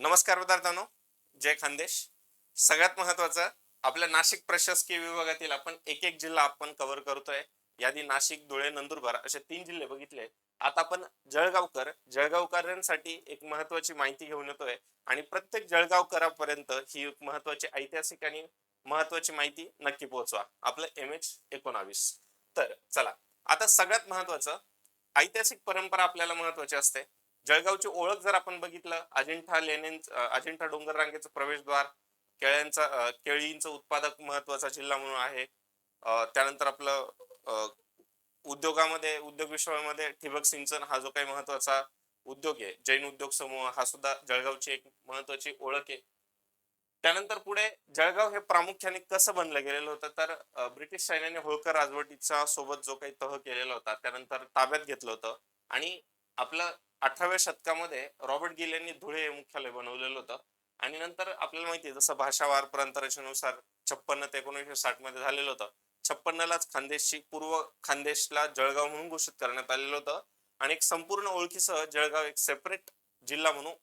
नमस्कार विद्यार्थ्यांनो, जय खानदेश. सगळ्यात महत्वाचं, आपल्या नाशिक प्रशासकीय विभागातील आपण एक एक जिल्हा आपण कव्हर करतोय. यादी नाशिक, धुळे, नंदुरबार असे 3 जिल्हे बघितले. आता आपण जळगावकरांसाठी एक महत्वाची माहिती घेऊन येतोय आणि प्रत्येक जळगावकरापर्यंत ही एक महत्वाची ऐतिहासिक आणि महत्वाची माहिती नक्की पोहोचवा. आपलं MH19. तर चला, आता सगळ्यात महत्वाचं, ऐतिहासिक परंपरा आपल्याला महत्वाची असते. जळगावची ओळख जर आपण बघितलं, अजिंठा डोंगर रांगेचं प्रवेशद्वार, केळींचं उत्पादक महत्वाचा जिल्हा म्हणून आहे. त्यानंतर आपलं उद्योग विश्वामध्ये ठिबक सिंचन हा जो काही महत्वाचा उद्योग आहे, जैन उद्योग समूह, हा सुद्धा जळगावची एक महत्वाची ओळख आहे. त्यानंतर पुढे जळगाव हे प्रामुख्याने कसं बनलं गेलेलं होतं, तर ब्रिटिश सैन्याने होळकर राजवटीचा सोबत जो काही तह केलेला होता त्यानंतर ताब्यात घेतलं होतं. आणि आपलं 18व्या शतकामध्ये रॉबर्ट गिल यांनी धुळे हे मुख्यालय बनवलेलं होतं. आणि नंतर आपल्याला माहिती आहे, जसं भाषावार प्रांतरचनेनुसार 56 ते 1960 मध्ये झालेलं होतं. 56लाच खानदेशची पूर्व खानदेशला जळगाव म्हणून घोषित करण्यात आलेलं होतं. आणि एक संपूर्ण ओळखीसह जळगाव एक सेपरेट जिल्हा म्हणून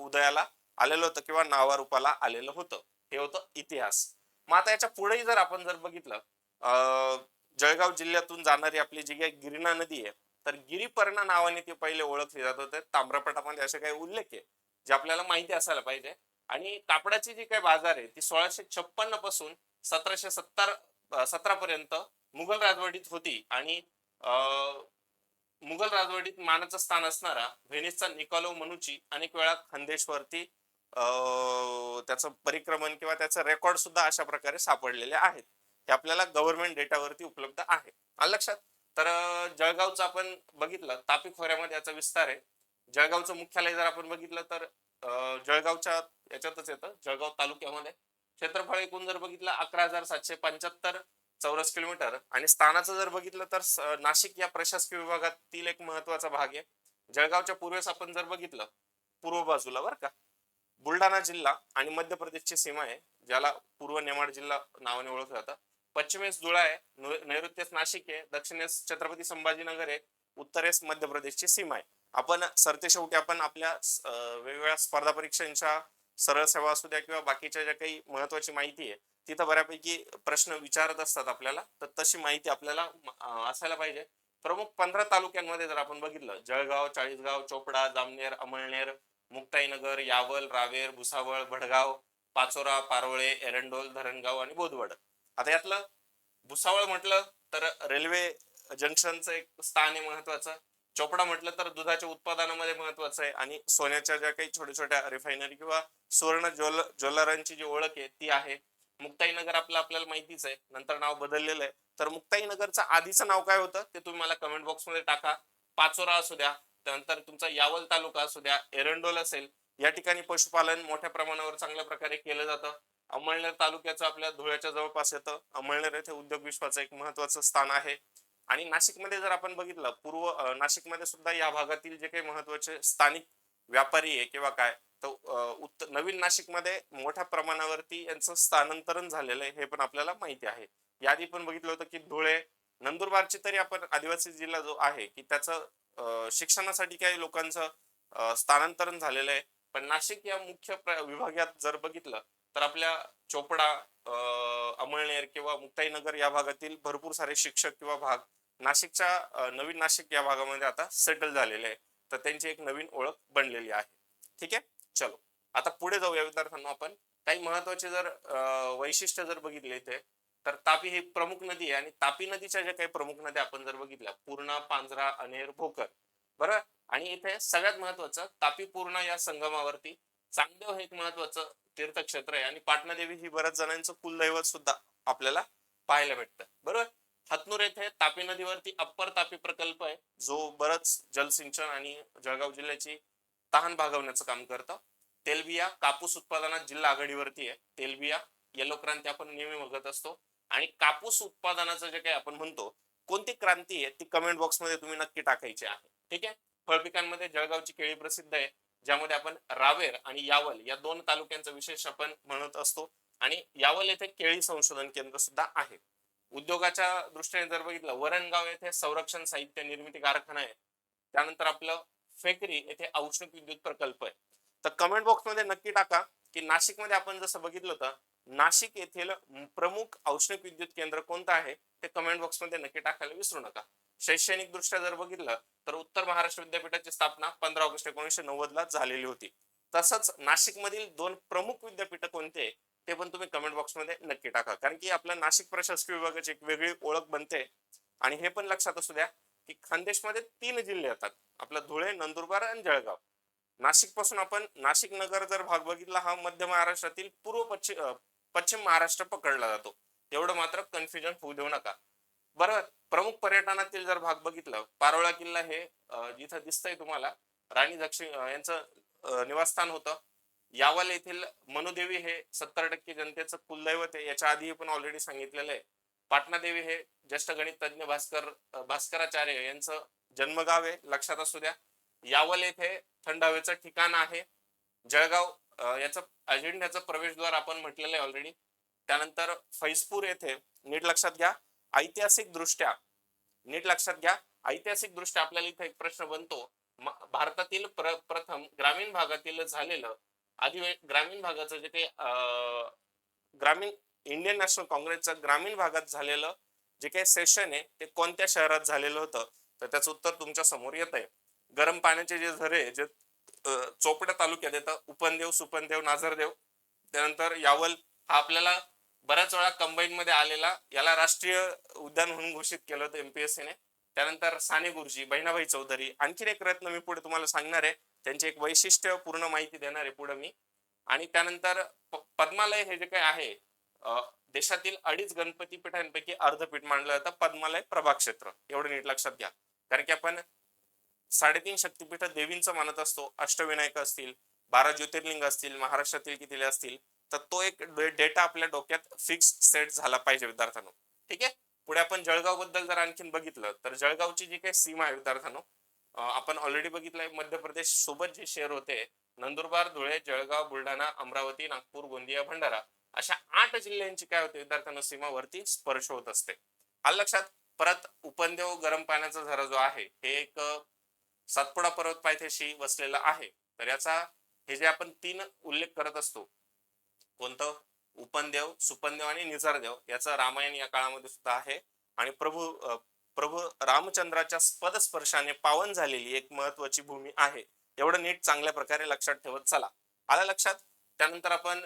उदयाला आलेलं होतं किंवा नावारूपाला आलेलं होतं. हे होतं इतिहास. मग आता याच्या पुढेही जर आपण बघितलं, जळगाव जिल्ह्यातून जाणारी आपली जी काही गिरणा नदी आहे, तर गिरीपर्णा नावाने ती पहिले ओळखली जात होते. ताम्रपटामध्ये असे काही उल्लेख आहे जे आपल्याला माहिती असायला पाहिजे. आणि कापडाची जी काही बाजार आहे ती 1656 पासून 1717 पर्यंत मुघल राजवटीत होती. आणि मुघल राजवटीत मानाचं स्थान असणारा व्हेनिसचा निकोलो मनुची अनेक वेळा खानदेशवरती त्याचं परिक्रमण किंवा त्याचं रेकॉर्ड सुद्धा अशा प्रकारे सापडलेले आहेत. हे आपल्याला गव्हर्नमेंट डेटावरती उपलब्ध आहे. आलं लक्षात? तर जळगावचं आपण बघितलं, तापी खोऱ्यामध्ये याचा विस्तार आहे. जळगावचं मुख्यालय जर आपण बघितलं तर जळगावच्या याच्यातच येतं, जळगाव तालुक्यामध्ये. क्षेत्रफळ एकूण जर बघितलं 11,775 चौरस किलोमीटर. आणि स्थानाचं जर बघितलं तर नाशिक या प्रशासकीय विभागातील एक महत्वाचा भाग आहे. जळगावच्या पूर्वेस आपण जर बघितलं, पूर्व बाजूला बरं का, बुलढाणा जिल्हा आणि मध्य प्रदेशची सीमा आहे, ज्याला पूर्व नेमाड जिल्हा नावाने ओळखलं जातं. पश्चिमेस धुळा आहे, नैऋत्येस नाशिक आहे, दक्षिणेस छत्रपती संभाजीनगर आहे, उत्तरेस मध्य प्रदेशची सीमा आहे. आपण सरतेशेवटी आपण आपल्या वेगवेगळ्या स्पर्धा परीक्षांच्या सरळ सेवा असू द्या किंवा बाकीच्या ज्या काही महत्वाची माहिती आहे तिथं बऱ्यापैकी प्रश्न विचारत असतात आपल्याला, तर तशी माहिती आपल्याला असायला पाहिजे. प्रमुख 15 तालुक्यांमध्ये जर आपण बघितलं, जळगाव, चाळीसगाव, चोपडा, जामनेर, अमळनेर, मुक्ताईनगर, यावल, रावेर, भुसावळ, भडगाव, पाचोरा, पारोळे, एरंडोल, धरणगाव आणि बोदवड. आता यातलं भुसावळ म्हटलं तर रेल्वे जंक्शनचं एक स्थान आहे महत्वाचं. चोपडा म्हटलं तर दुधाच्या उत्पादनामध्ये महत्वाचं आहे. आणि सोन्याच्या ज्या काही छोट्या छोट्या रिफायनरी किंवा सुवर्ण ज्वेलरांची जी ओळख आहे ती आहे. मुक्ताईनगर आपल्याला माहितीच आहे, नंतर नाव बदललेलं आहे. तर मुक्ताईनगरचं आधीचं नाव काय होतं ते तुम्ही मला कमेंट बॉक्स मध्ये टाका. पाचोरा असू द्या, त्यानंतर तुमचा यावल तालुका असू द्या, एरंडोल असेल, या ठिकाणी पशुपालन मोठ्या प्रमाणावर चांगल्या प्रकारे केलं जातं. अमळनेर तालुक्याचं आपल्या धुळ्याच्या जवळपास येतं. अमळनेर येथे उद्योग विश्वाचं एक महत्वाचं स्थान आहे. आणि नाशिकमध्ये जर आपण बघितलं, नाशिकमध्ये सुद्धा या भागातील जे काही महत्वाचे स्थानिक व्यापारी आहे किंवा काय, तर नवीन नाशिकमध्ये मोठ्या प्रमाणावरती यांचं स्थानांतरण झालेलं आहे हे पण आपल्याला माहिती आहे. याआधी पण बघितलं होतं की धुळे, नंदुरबारची तरी आपण आदिवासी जिल्हा जो आहे की त्याचं शिक्षणासाठी काही लोकांचं स्थानांतरण झालेलं आहे. पण नाशिक या मुख्य विभागात जर बघितलं तर आपल्या चोपडा, अमळनेर किंवा मुक्ताईनगर या भागातील भरपूर सारे शिक्षक किंवा भाग नाशिकच्या नवीन नाशिक या भागामध्ये आता सेटल झालेले आहे. तर त्यांची एक नवीन ओळख बनलेली आहे. ठीक आहे, चलो आता पुढे जाऊया विद्यार्थ्यांना. आपण काही महत्वाचे जर वैशिष्ट्य जर बघितले इथे, तर तापी ही प्रमुख नदी आहे. आणि तापी नदीच्या ज्या काही प्रमुख नद्या आपण जर बघितल्या, पूर्णा, पांझरा, अनेर, भोकर, बरोबर. आणि इथे सगळ्यात महत्वाचं, तापी पूर्णा या संगमावरती चांगदेव हे एक महत्वाचं तीर्थक्षेत्र आहे. आणि पाटणादेवी ही बऱ्याच जणांचं कुलदैवत सुद्धा आपल्याला पाहायला भेटतं, बरोबर. हतनूर येथे तापी नदीवरती अप्पर तापी प्रकल्प आहे, जो बरंच जलसिंचन आणि जळगाव जिल्ह्याची तहान भागवण्याचं काम करतं. तेलबिया कापूस उत्पादनात जिल्हा आघाडीवरती आहे. तेलबिया येलो क्रांती आपण नेहमी बघत असतो. आणि कापूस उत्पादनाचं जे काही आपण म्हणतो, कोणती क्रांती आहे ती कमेंट बॉक्स मध्ये तुम्ही नक्की टाकायची आहे. ठीक आहे. फळपिकांमध्ये जळगावची केळी प्रसिद्ध आहे, ज्यामध्ये आपण रावेर आणि यावल या 2 तालुक्यांचा विशेष आपण म्हणत असतो. आणि यावल येथे केळी संशोधन केंद्र सुद्धा आहे. उद्योगाच्या दृष्टीने जर बघितलं, वरणगाव येथे संरक्षण साहित्य निर्मिती कारखाना आहे. त्यानंतर आपलं फेकरी येथे औष्णिक विद्युत प्रकल्प आहे. तर कमेंट बॉक्स मध्ये नक्की टाका की नाशिकमध्ये आपण जसं बघितलं होतं, नाशिक येथील प्रमुख औष्णिक विद्युत केंद्र कोणतं आहे ते कमेंट बॉक्स मध्ये नक्की टाकायला विसरू नका. शैक्षणिक दृष्ट्या जर बघितलं तर उत्तर महाराष्ट्र विद्यापीठाची स्थापना 15 ऑगस्ट 1990 ला झालेली होती. तसंच नाशिक मधील 2 प्रमुख विद्यापीठ कोणते ते पण तुम्ही कमेंट बॉक्स मध्ये नक्की टाका, कारण की आपल्या नाशिक प्रशासकीय विभागाची एक वेगळी ओळख बनते. आणि हे पण लक्षात असू द्या की खानदेशमध्ये 3 जिल्हे येतात, आपलं धुळे, नंदुरबार आणि जळगाव. नाशिक पासून आपण नाशिक नगर जर भाग बघितला हा मध्य महाराष्ट्रातील पश्चिम महाराष्ट्र पकडला जातो. एवढं मात्र कन्फ्युजन होऊ देऊ नका. बरोबर. प्रमुख पर्यटनातील जर भाग बघितलं, पारोळा किल्ला हे जिथं दिसतंय तुम्हाला राणी दक्षिण यांचं निवासस्थान होतं. यावल येथील मनुदेवी हे 70% जनतेचं कुलदैवत आहे, याच्या आधी पण ऑलरेडी सांगितलेलं आहे. पाटणा देवी हे ज्येष्ठ गणित तज्ञ भास्कराचार्य यांचं जन्मगाव आहे, लक्षात असू द्या. यावल येथे थंड हवेचं ठिकाण आहे. जळगाव याचं अजिंठ्याचं प्रवेशद्वार आपण म्हटलेलं आहे ऑलरेडी. त्यानंतर फैजपूर येथे नीट लक्षात घ्या, ऐतिहासिक दृष्ट्या नीट लक्षात घ्या ऐतिहासिक दृष्ट्या आपल्याला इथे एक प्रश्न बनतो. भारतातील प्रथम ग्रामीण भागातील झालेलं ग्रामीण भागाचं जे काही ग्रामीण इंडियन नॅशनल काँग्रेसचं ग्रामीण भागात झालेलं जे काही सेशन आहे ते कोणत्या शहरात झालेलं होतं, तर त्याचं उत्तर तुमच्या समोर येत आहे. गरम पाण्याचे जे झरे जे चोपड्या तालुक्यात येतं, उपनदेव, सुपनदेव, नाझरदेव. त्यानंतर यावल हा आपल्याला बऱ्याच वेळा कंबाईन मध्ये आलेला, याला राष्ट्रीय उद्यान म्हणून घोषित केलं होतं एमपीएससी ने. त्यानंतर साने गुरुजी, बहिणाबाई चौधरी, आणखीन एक रत्न मी पुढे तुम्हाला सांगणार आहे, त्यांची एक वैशिष्ट्य पूर्ण माहिती देणार आहे पुढे मी. आणि त्यानंतर पद्मालय हे जे काही आहे देशातील 2.5 गणपती पीठांपैकी अर्धपीठ मानलं जातं पद्मालय प्रभाग क्षेत्र, एवढं नीट लक्षात घ्या. कारण की आपण 3.5 शक्तीपीठ देवींचं मानत असतो, अष्टविनायक असतील, 12 ज्योतिर्लिंग असतील, महाराष्ट्रातील किती असतील, तर तो एक डेटा आपल्या डोक्यात फिक्स सेट झाला पाहिजे विद्यार्थ्यांनो. ठीक आहे. पुढे आपण जळगाव बद्दल जर आणखीन बघितलं तर जळगावची जी काही सीमा आहे विद्यार्थ्यांनो, आपण ऑलरेडी बघितलंय मध्य प्रदेश सोबत जे शेअर होते, नंदुरबार, धुळे, जळगाव, बुलढाणा, अमरावती, नागपूर, गोंदिया, भंडारा अशा 8 जिल्ह्यांची काय होते विद्यार्थ्यांना सीमावरती स्पर्श होत असते. आलं लक्षात. परत उपनदेव गरम पाण्याचा झरा जो आहे हे एक सातपुडा पर्वत पायथ्याशी वसलेला आहे. तर याचा हे जे आपण 3 उल्लेख करत असतो, कोणतं, उपनदेव, सुपनदेव आणि निझरदेव, याचा रामायण या काळामध्ये सुद्धा आहे. आणि प्रभू रामचंद्राच्या पदस्पर्शाने पावन झालेली एक महत्वाची भूमी आहे. एवढं नीट चांगल्या प्रकारे लक्षात ठेवत चला. आला लक्षात. त्यानंतर आपण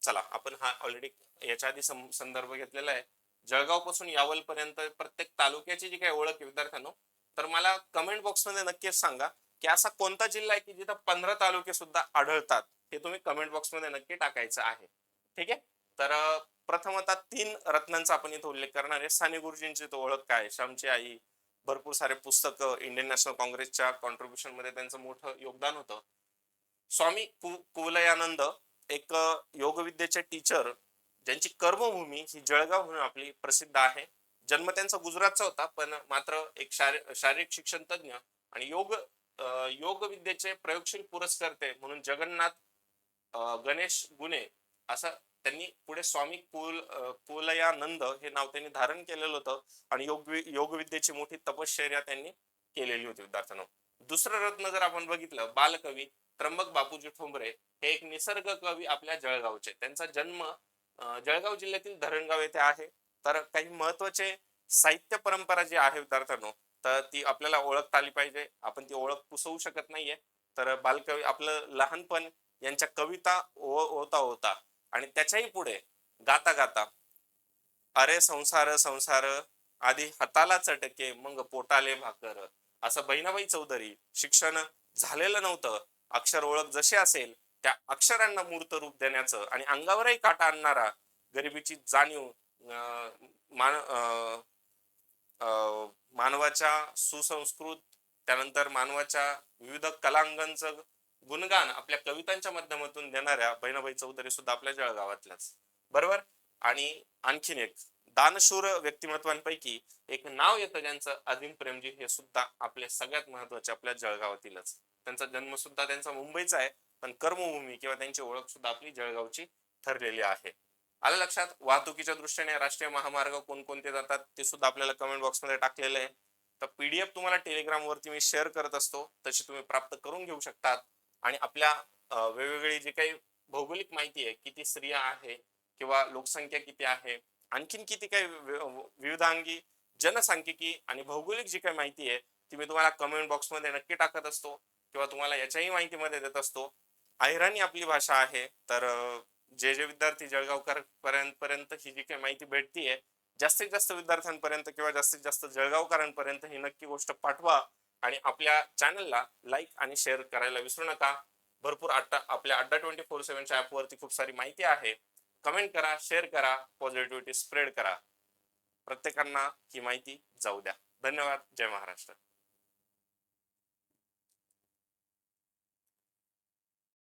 चला आपण हा ऑलरेडी याच्या आधी संदर्भ घेतलेला आहे. जळगाव पासून यावल पर्यंत प्रत्येक तालुक्याची जी काही ओळख आहे विद्यार्थ्यांनो, तर मला कमेंट बॉक्स मध्ये नक्कीच सांगा की असा कोणता जिल्हा आहे की जिथं 15 तालुके सुद्धा आढळतात, हे तुम्ही कमेंट बॉक्स मध्ये नक्की टाकायचं आहे. ठीक आहे. तर प्रथमतः 3 रत्नांचा आपण इथे उल्लेख करणार आहे. साने गुरुजींची तो ओळख काय, श्यामची आई, भरपूर सारे पुस्तकं, इंडियन नॅशनल काँग्रेसच्या कॉन्ट्रीब्युशन मध्ये त्यांचं मोठं योगदान होतं. स्वामी कुवलयानंद एक योगविद्येचे टीचर, ज्यांची कर्मभूमी ही जळगाव म्हणून आपली प्रसिद्ध आहे. जन्म त्यांचा गुजरातचा होता, पण मात्र एक शारीरिक शिक्षण तज्ञ आणि योग विद्येचे प्रयोगशील पुरस्कर्ते म्हणून जगन्नाथ गणेश गुणे असं त्यांनी पुढे स्वामी कुवलयानंद हे नाव त्यांनी धारण केलेलं होतं. आणि योग विद्येची मोठी तपश्चर्या त्यांनी केलेली होती विद्यार्थ्यांनो. दुसरं रत्न जर आपण बघितलं, बालकवी त्र्यंबक बापूजी ठोंबरे हे एक निसर्ग कवी आपल्या जळगावचे. त्यांचा जन्म जळगाव जिल्ह्यातील धरणगाव येथे आहे. तर काही महत्वाचे साहित्य परंपरा जी आहे विद्यार्थ्यांनो, तर ती आपल्याला ओळखता आली पाहिजे. आपण ती ओळख पुसवू शकत नाहीये. तर बालकवी आपलं लहानपण यांच्या कविता होता होता आणि त्याच्याही पुढे गाता गाता अरे संसार संसार आधी हाताला चटके मग पोटाले भाकर, असं बहिणाबाई चौधरी, शिक्षण झालेलं नव्हतं, अक्षर ओळख जशी असेल त्या अक्षरांना मूर्त रूप देण्याचं आणि अंगावरही काटा आणणारा गरिबीची जाणीव, मानवाच्या सुसंस्कृत, त्यानंतर मानवाच्या विविध कलांगांचं गुणगान आपल्या कवितांच्या माध्यमातून देणाऱ्या बहिणाबाई चौधरी सुद्धा आपल्या जळगावातल्याच. बरोबर. आणि आणखीन एक दानशूर व्यक्तिमत्वांपैकी एक नाव येतं ज्यांचं, अजिम प्रेमजी, हे सुद्धा आपले सगळ्यात महत्वाचे आपल्या जळगावातीलच. त्यांचा जन्म सुद्धा त्यांचा मुंबईचा आहे, पण कर्मभूमी किंवा त्यांची ओळख सुद्धा आपली जळगावची ठरलेली आहे. आलं लक्षात. वाहतुकीच्या दृष्टीने राष्ट्रीय महामार्ग कोणकोणते जातात ते सुद्धा आपल्याला कमेंट बॉक्स मध्ये टाकलेलं आहे. तर पीडीएफ तुम्हाला टेलिग्राम वरती मी शेअर करत असतो, तशी तुम्ही प्राप्त करून घेऊ शकतात. आणि आपल्या वेगवेगळी जी काही भौगोलिक माहिती आहे, किती स्त्रिया आहे किंवा लोकसंख्या किती आहे, आणखीन किती काही विविधांगी जनसांख्यिकी आणि भौगोलिक जी काही माहिती आहे ती मी तुम्हाला कमेंट बॉक्स मध्ये नक्की टाकत असतो किंवा तुम्हाला याच्याही माहितीमध्ये देत असतो. अहिराणी आपली भाषा आहे, तर जे जे विद्यार्थी जळगावकर पर्यंत ही जी काही माहिती भेटतीये, जास्तीत जास्त विद्यार्थ्यांपर्यंत किंवा जास्तीत जास्त जळगावकरांपर्यंत ही नक्की गोष्ट पाठवा आणि आपल्या चॅनलला लाईक आणि शेअर करायला विसरू नका. भरपूर आपल्या अड्डा 24/7 च्या ऍप वरती खूप सारी माहिती आहे. कमेंट करा, शेअर करा, पॉझिटिव्हिटी स्प्रेड करा. प्रत्येकांना ही माहिती जाऊ द्या. धन्यवाद. जय महाराष्ट्र.